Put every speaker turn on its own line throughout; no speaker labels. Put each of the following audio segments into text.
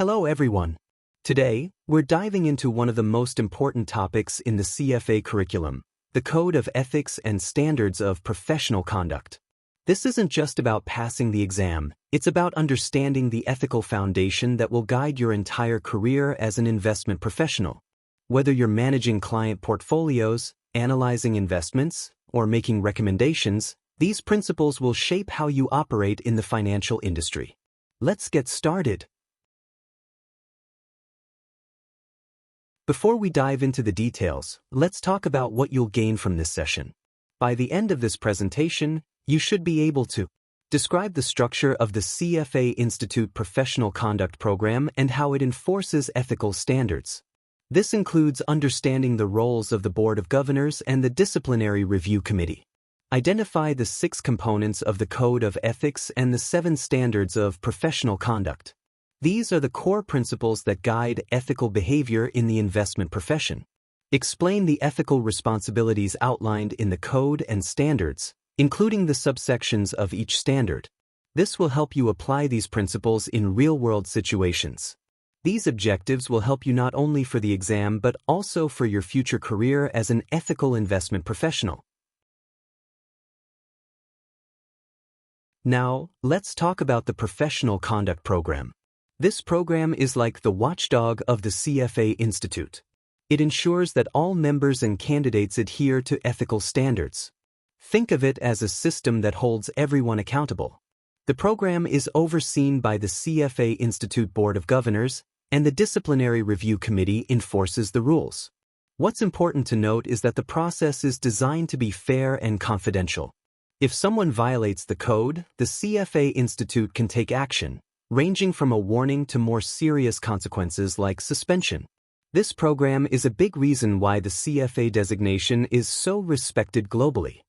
Hello everyone. Today, we're diving into one of the most important topics in the CFA curriculum, the Code of Ethics and Standards of Professional Conduct. This isn't just about passing the exam, it's about understanding the ethical foundation that will guide your entire career as an investment professional. Whether you're managing client portfolios, analyzing investments, or making recommendations, these principles will shape how you operate in the financial industry. Let's get started. Before we dive into the details, let's talk about what you'll gain from this session. By the end of this presentation, you should be able to describe the structure of the CFA Institute Professional Conduct Program and how it enforces ethical standards. This includes understanding the roles of the Board of Governors and the Disciplinary Review Committee. Identify the 6 components of the Code of Ethics and the 7 standards of professional conduct. These are the core principles that guide ethical behavior in the investment profession. Explain the ethical responsibilities outlined in the code and standards, including the subsections of each standard. This will help you apply these principles in real-world situations. These objectives will help you not only for the exam but also for your future career as an ethical investment professional. Now, let's talk about the Professional Conduct Program. This program is like the watchdog of the CFA Institute. It ensures that all members and candidates adhere to ethical standards. Think of it as a system that holds everyone accountable. The program is overseen by the CFA Institute Board of Governors, and the Disciplinary Review Committee enforces the rules. What's important to note is that the process is designed to be fair and confidential. If someone violates the code, the CFA Institute can take action, ranging from a warning to more serious consequences like suspension. This program is a big reason why the CFA designation is so respected globally.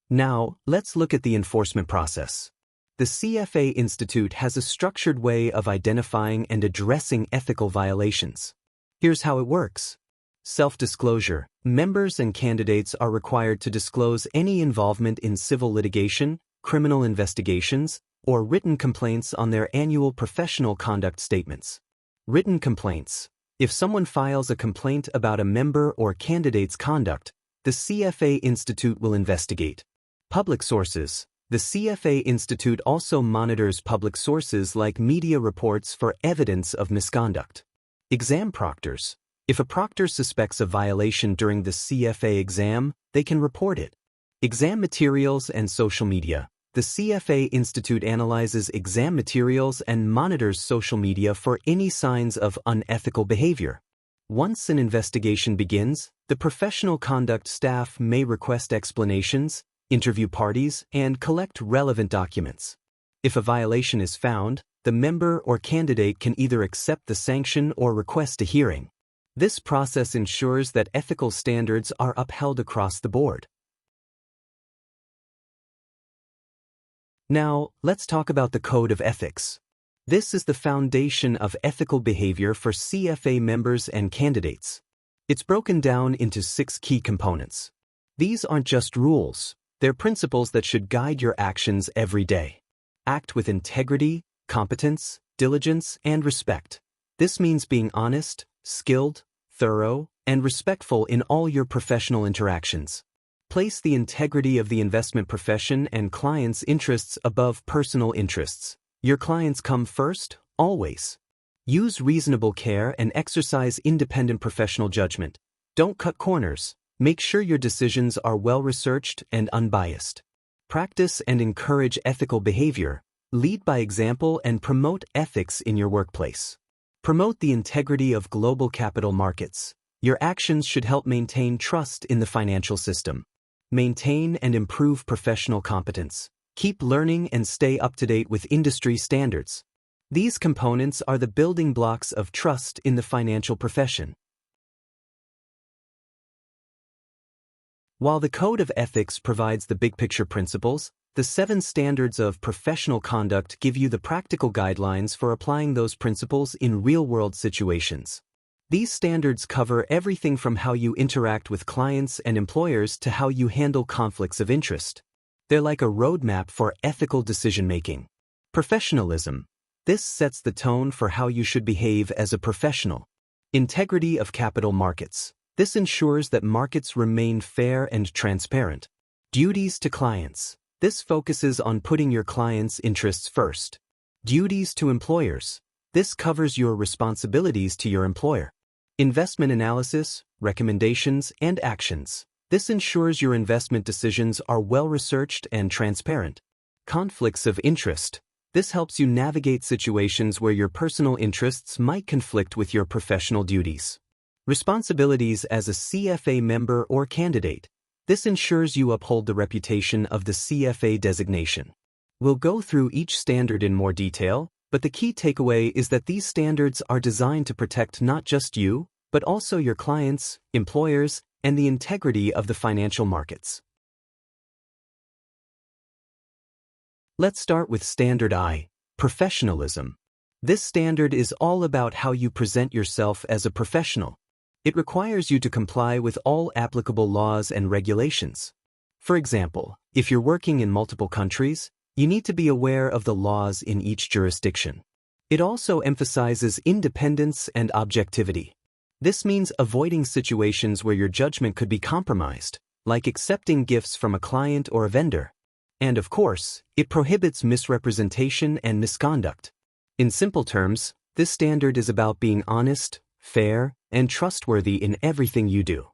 Now, let's look at the enforcement process. The CFA Institute has a structured way of identifying and addressing ethical violations. Here's how it works. Self-disclosure. Members and candidates are required to disclose any involvement in civil litigation, criminal investigations, or written complaints on their annual professional conduct statements. Written complaints. If someone files a complaint about a member or candidate's conduct, the CFA Institute will investigate. Public sources. The CFA Institute also monitors public sources like media reports for evidence of misconduct. Exam proctors. If a proctor suspects a violation during the CFA exam, they can report it. Exam materials and social media. The CFA Institute analyzes exam materials and monitors social media for any signs of unethical behavior. Once an investigation begins, the professional conduct staff may request explanations, interview parties, and collect relevant documents. If a violation is found, the member or candidate can either accept the sanction or request a hearing. This process ensures that ethical standards are upheld across the board. Now, let's talk about the Code of Ethics. This is the foundation of ethical behavior for CFA members and candidates. It's broken down into 6 key components. These aren't just rules, they're principles that should guide your actions every day. Act with integrity, competence, diligence, and respect. This means being honest, skilled, thorough, and respectful in all your professional interactions. Place the integrity of the investment profession and clients' interests above personal interests. Your clients come first, always. Use reasonable care and exercise independent professional judgment. Don't cut corners. Make sure your decisions are well-researched and unbiased. Practice and encourage ethical behavior. Lead by example and promote ethics in your workplace. Promote the integrity of global capital markets. Your actions should help maintain trust in the financial system. Maintain and improve professional competence. Keep learning and stay up to date with industry standards. These components are the building blocks of trust in the financial profession. While the Code of Ethics provides the big-picture principles, the 7 standards of professional conduct give you the practical guidelines for applying those principles in real-world situations. These standards cover everything from how you interact with clients and employers to how you handle conflicts of interest. They're like a roadmap for ethical decision-making. Professionalism. This sets the tone for how you should behave as a professional. Integrity of capital markets. This ensures that markets remain fair and transparent. Duties to clients. This focuses on putting your clients' interests first. Duties to employers. This covers your responsibilities to your employer. Investment analysis, recommendations, and actions. This ensures your investment decisions are well-researched and transparent. Conflicts of interest. This helps you navigate situations where your personal interests might conflict with your professional duties. Responsibilities as a CFA member or candidate. This ensures you uphold the reputation of the CFA designation. We'll go through each standard in more detail, but the key takeaway is that these standards are designed to protect not just you, but also your clients, employers, and the integrity of the financial markets. Let's start with Standard I, professionalism. This standard is all about how you present yourself as a professional. It requires you to comply with all applicable laws and regulations. For example, if you're working in multiple countries, you need to be aware of the laws in each jurisdiction. It also emphasizes independence and objectivity. This means avoiding situations where your judgment could be compromised, like accepting gifts from a client or a vendor. And of course, it prohibits misrepresentation and misconduct. In simple terms, this standard is about being honest, fair, and trustworthy in everything you do.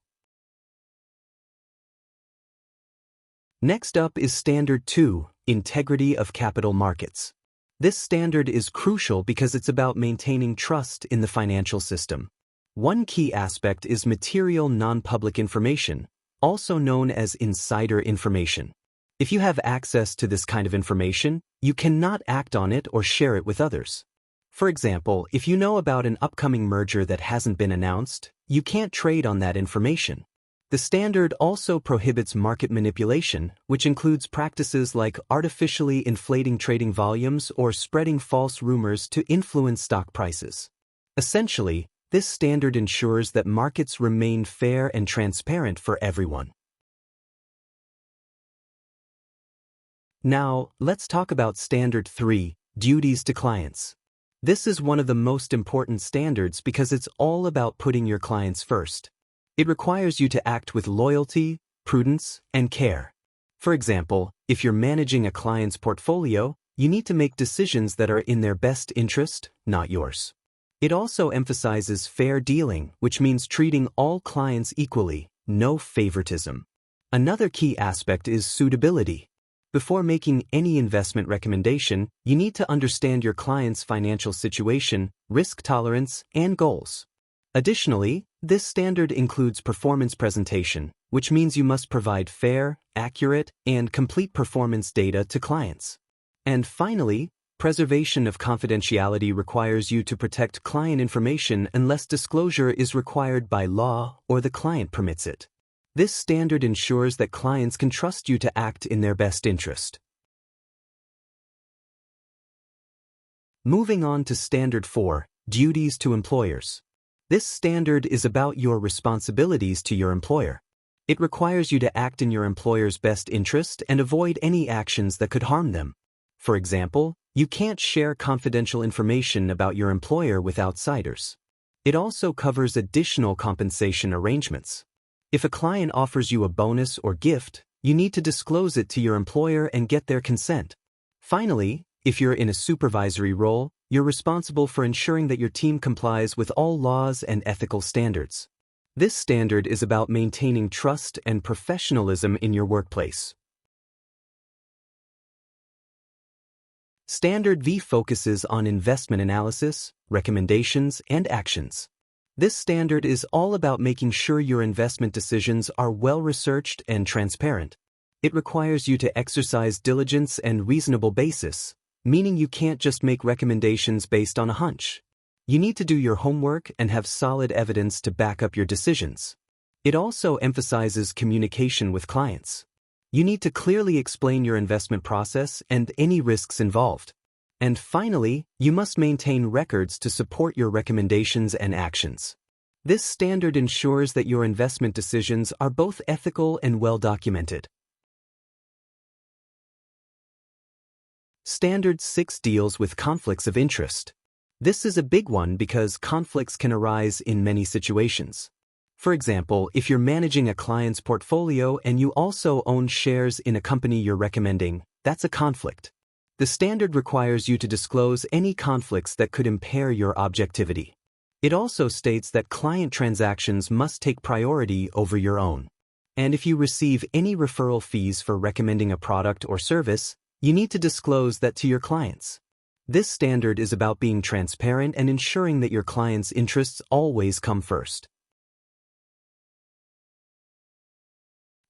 Next up is Standard II, integrity of capital markets. This standard is crucial because it's about maintaining trust in the financial system. One key aspect is material non-public information, also known as insider information. If you have access to this kind of information, you cannot act on it or share it with others. For example, if you know about an upcoming merger that hasn't been announced, you can't trade on that information. The standard also prohibits market manipulation, which includes practices like artificially inflating trading volumes or spreading false rumors to influence stock prices. Essentially, this standard ensures that markets remain fair and transparent for everyone. Now, let's talk about Standard III, duties to clients. This is one of the most important standards because it's all about putting your clients first. It requires you to act with loyalty, prudence, and care. For example, if you're managing a client's portfolio, you need to make decisions that are in their best interest, not yours. It also emphasizes fair dealing, which means treating all clients equally, no favoritism. Another key aspect is suitability. Before making any investment recommendation, you need to understand your client's financial situation, risk tolerance, and goals. Additionally, this standard includes performance presentation, which means you must provide fair, accurate, and complete performance data to clients. And finally, preservation of confidentiality requires you to protect client information unless disclosure is required by law or the client permits it. This standard ensures that clients can trust you to act in their best interest. Moving on to Standard IV, duties to employers. This standard is about your responsibilities to your employer. It requires you to act in your employer's best interest and avoid any actions that could harm them. For example, you can't share confidential information about your employer with outsiders. It also covers additional compensation arrangements. If a client offers you a bonus or gift, you need to disclose it to your employer and get their consent. Finally, if you're in a supervisory role, you're responsible for ensuring that your team complies with all laws and ethical standards. This standard is about maintaining trust and professionalism in your workplace. Standard V focuses on investment analysis, recommendations, and actions. This standard is all about making sure your investment decisions are well-researched and transparent. It requires you to exercise diligence and reasonable basis, meaning you can't just make recommendations based on a hunch. You need to do your homework and have solid evidence to back up your decisions. It also emphasizes communication with clients. You need to clearly explain your investment process and any risks involved. And finally, you must maintain records to support your recommendations and actions. This standard ensures that your investment decisions are both ethical and well documented. Standard 6 deals with conflicts of interest. This is a big one because conflicts can arise in many situations. For example, if you're managing a client's portfolio and you also own shares in a company you're recommending, that's a conflict. The standard requires you to disclose any conflicts that could impair your objectivity. It also states that client transactions must take priority over your own. And if you receive any referral fees for recommending a product or service, you need to disclose that to your clients. This standard is about being transparent and ensuring that your clients' interests always come first.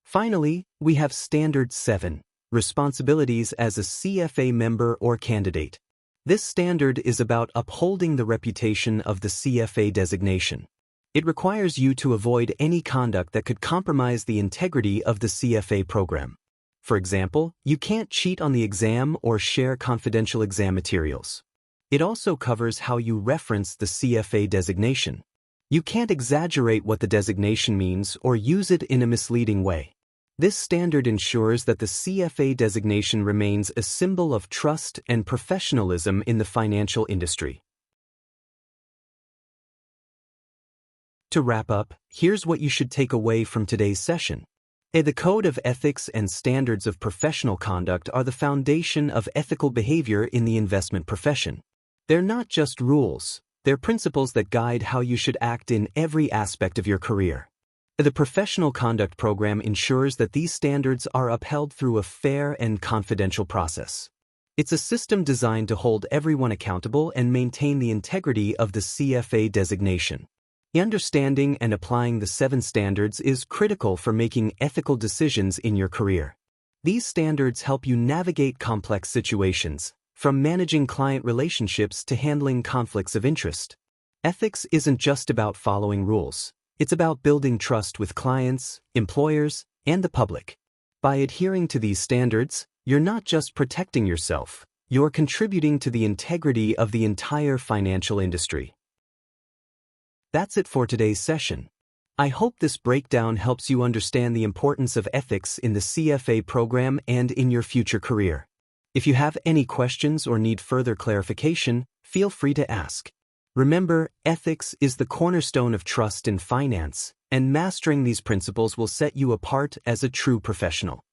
Finally, we have Standard 7, responsibilities as a CFA member or candidate. This standard is about upholding the reputation of the CFA designation. It requires you to avoid any conduct that could compromise the integrity of the CFA program. For example, you can't cheat on the exam or share confidential exam materials. It also covers how you reference the CFA designation. You can't exaggerate what the designation means or use it in a misleading way. This standard ensures that the CFA designation remains a symbol of trust and professionalism in the financial industry. To wrap up, here's what you should take away from today's session. The Code of Ethics and Standards of Professional Conduct are the foundation of ethical behavior in the investment profession. They're not just rules, they're principles that guide how you should act in every aspect of your career. The Professional Conduct Program ensures that these standards are upheld through a fair and confidential process. It's a system designed to hold everyone accountable and maintain the integrity of the CFA designation. Understanding and applying the 7 standards is critical for making ethical decisions in your career. These standards help you navigate complex situations, from managing client relationships to handling conflicts of interest. Ethics isn't just about following rules. It's about building trust with clients, employers, and the public. By adhering to these standards, you're not just protecting yourself, you're contributing to the integrity of the entire financial industry. That's it for today's session. I hope this breakdown helps you understand the importance of ethics in the CFA program and in your future career. If you have any questions or need further clarification, feel free to ask. Remember, ethics is the cornerstone of trust in finance, and mastering these principles will set you apart as a true professional.